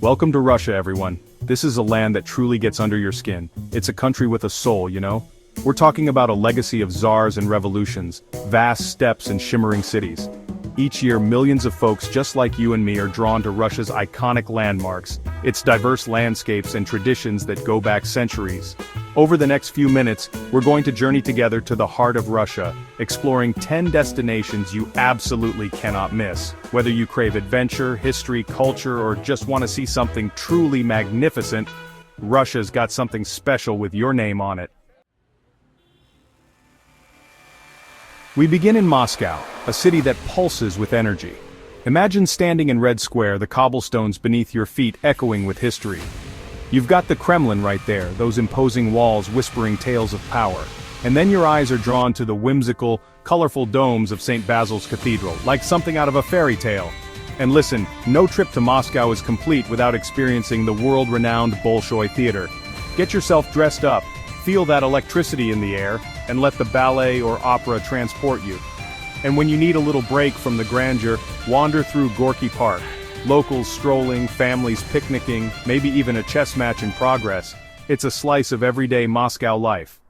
Welcome to Russia, everyone. This is a land that truly gets under your skin. It's a country with a soul, you know? We're talking about a legacy of czars and revolutions, vast steppes and shimmering cities. Each year, millions of folks just like you and me are drawn to Russia's iconic landmarks, its diverse landscapes and traditions that go back centuries. Over the next few minutes, we're going to journey together to the heart of Russia, exploring 10 destinations you absolutely cannot miss. Whether you crave adventure, history, culture, or just want to see something truly magnificent, Russia's got something special with your name on it. We begin in Moscow, a city that pulses with energy. Imagine standing in Red Square, the cobblestones beneath your feet echoing with history. You've got the Kremlin right there, those imposing walls whispering tales of power. And then your eyes are drawn to the whimsical, colorful domes of St. Basil's Cathedral, like something out of a fairy tale. And listen, no trip to Moscow is complete without experiencing the world-renowned Bolshoi Theater. Get yourself dressed up, feel that electricity in the air, and let the ballet or opera transport you. And when you need a little break from the grandeur, wander through Gorky Park. Locals strolling, families picnicking, maybe even a chess match in progress. It's a slice of everyday Moscow life.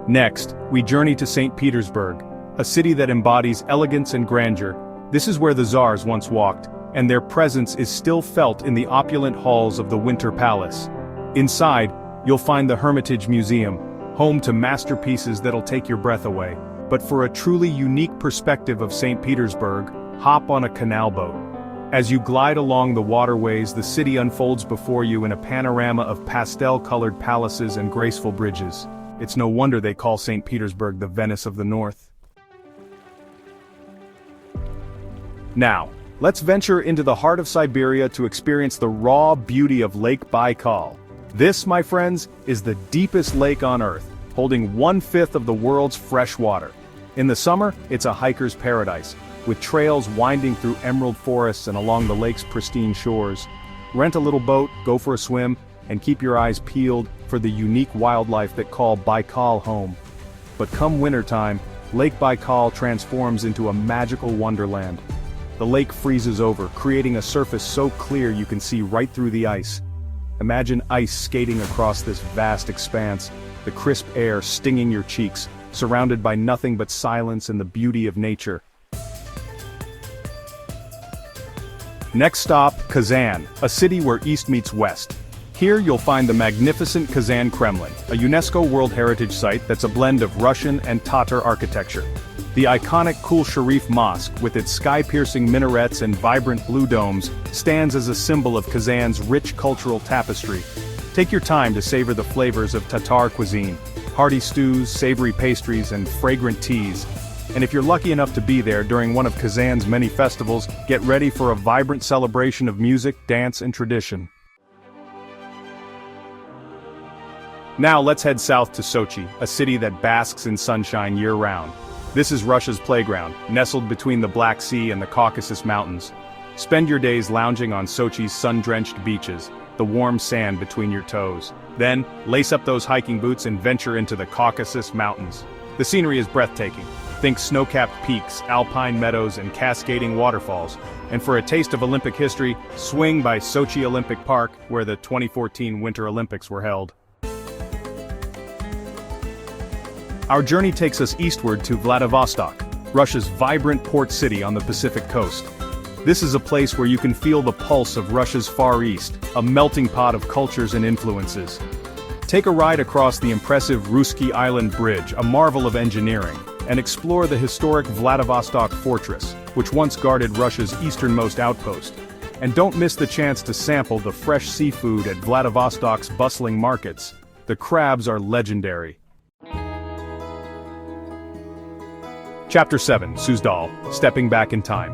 Next, we journey to St. Petersburg, a city that embodies elegance and grandeur. This is where the czars once walked, and their presence is still felt in the opulent halls of the Winter Palace. Inside, you'll find the Hermitage Museum, home to masterpieces that'll take your breath away. But for a truly unique perspective of St. Petersburg, hop on a canal boat. As you glide along the waterways, the city unfolds before you in a panorama of pastel-colored palaces and graceful bridges. It's no wonder they call St. Petersburg the Venice of the North. Now, let's venture into the heart of Siberia to experience the raw beauty of Lake Baikal. This, my friends, is the deepest lake on Earth, holding 1/5 of the world's fresh water. In the summer, it's a hiker's paradise, with trails winding through emerald forests and along the lake's pristine shores. Rent a little boat, go for a swim, and keep your eyes peeled for the unique wildlife that call Baikal home. But come wintertime, Lake Baikal transforms into a magical wonderland. The lake freezes over, creating a surface so clear you can see right through the ice. Imagine ice skating across this vast expanse, the crisp air stinging your cheeks, surrounded by nothing but silence and the beauty of nature. Next stop, Kazan, a city where East meets West. Here you'll find the magnificent Kazan Kremlin, a UNESCO World Heritage Site that's a blend of Russian and Tatar architecture. The iconic Kul Sharif Mosque, with its sky-piercing minarets and vibrant blue domes, stands as a symbol of Kazan's rich cultural tapestry. Take your time to savor the flavors of Tatar cuisine, hearty stews, savory pastries, and fragrant teas. And if you're lucky enough to be there during one of Kazan's many festivals, get ready for a vibrant celebration of music, dance, and tradition. Now let's head south to Sochi, a city that basks in sunshine year-round. This is Russia's playground, nestled between the Black Sea and the Caucasus Mountains. Spend your days lounging on Sochi's sun-drenched beaches, the warm sand between your toes. Then, lace up those hiking boots and venture into the Caucasus Mountains. The scenery is breathtaking. Think snow-capped peaks, alpine meadows, and cascading waterfalls. And for a taste of Olympic history, swing by Sochi Olympic Park, where the 2014 Winter Olympics were held. Our journey takes us eastward to Vladivostok, Russia's vibrant port city on the Pacific coast. This is a place where you can feel the pulse of Russia's Far East, a melting pot of cultures and influences. Take a ride across the impressive Russky Island Bridge, a marvel of engineering, and explore the historic Vladivostok Fortress, which once guarded Russia's easternmost outpost. And don't miss the chance to sample the fresh seafood at Vladivostok's bustling markets. The crabs are legendary. Chapter 7, Suzdal, Stepping Back in Time.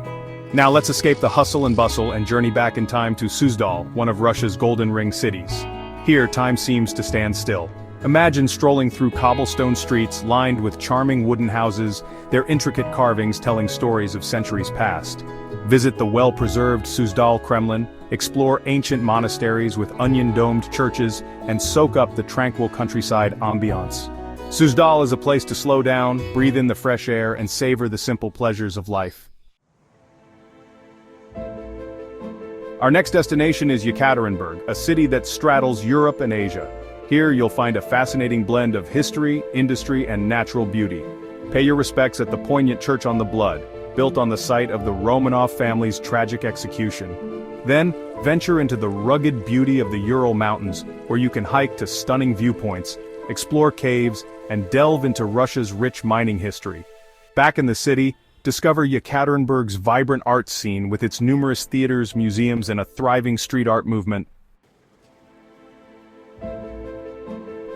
Now let's escape the hustle and bustle and journey back in time to Suzdal, one of Russia's Golden Ring cities. Here, time seems to stand still. Imagine strolling through cobblestone streets lined with charming wooden houses, their intricate carvings telling stories of centuries past. Visit the well-preserved Suzdal Kremlin, explore ancient monasteries with onion-domed churches, and soak up the tranquil countryside ambiance. Suzdal is a place to slow down, breathe in the fresh air, and savor the simple pleasures of life. Our next destination is Yekaterinburg, a city that straddles Europe and Asia. Here you'll find a fascinating blend of history, industry, and natural beauty. Pay your respects at the poignant Church on the Blood, built on the site of the Romanov family's tragic execution. Then, venture into the rugged beauty of the Ural Mountains, where you can hike to stunning viewpoints, explore caves, and delve into Russia's rich mining history. Back in the city, discover Yekaterinburg's vibrant art scene with its numerous theaters, museums, and a thriving street art movement.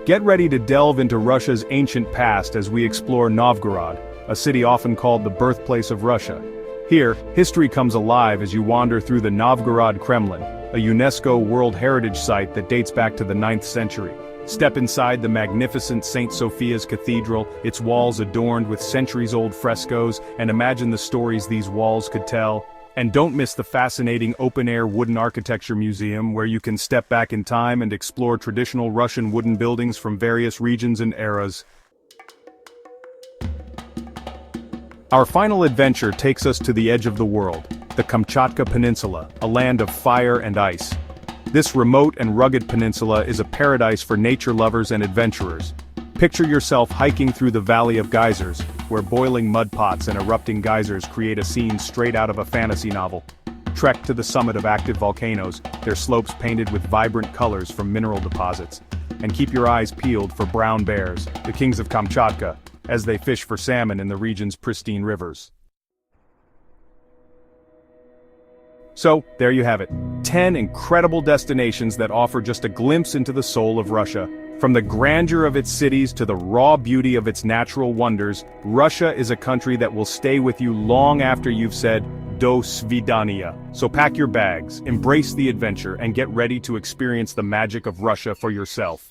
Get ready to delve into Russia's ancient past as we explore Novgorod, a city often called the birthplace of Russia. Here, history comes alive as you wander through the Novgorod Kremlin, a UNESCO World Heritage Site that dates back to the 9th century. Step inside the magnificent St. Sophia's Cathedral, its walls adorned with centuries-old frescoes, and imagine the stories these walls could tell. And don't miss the fascinating open-air wooden architecture museum where you can step back in time and explore traditional Russian wooden buildings from various regions and eras. Our final adventure takes us to the edge of the world, the Kamchatka Peninsula, a land of fire and ice. This remote and rugged peninsula is a paradise for nature lovers and adventurers. Picture yourself hiking through the Valley of Geysers, where boiling mud pots and erupting geysers create a scene straight out of a fantasy novel. Trek to the summit of active volcanoes, their slopes painted with vibrant colors from mineral deposits. And keep your eyes peeled for brown bears, the kings of Kamchatka, as they fish for salmon in the region's pristine rivers. So, there you have it. 10 incredible destinations that offer just a glimpse into the soul of Russia. From the grandeur of its cities to the raw beauty of its natural wonders, Russia is a country that will stay with you long after you've said, "Do svidaniya." So pack your bags, embrace the adventure, and get ready to experience the magic of Russia for yourself.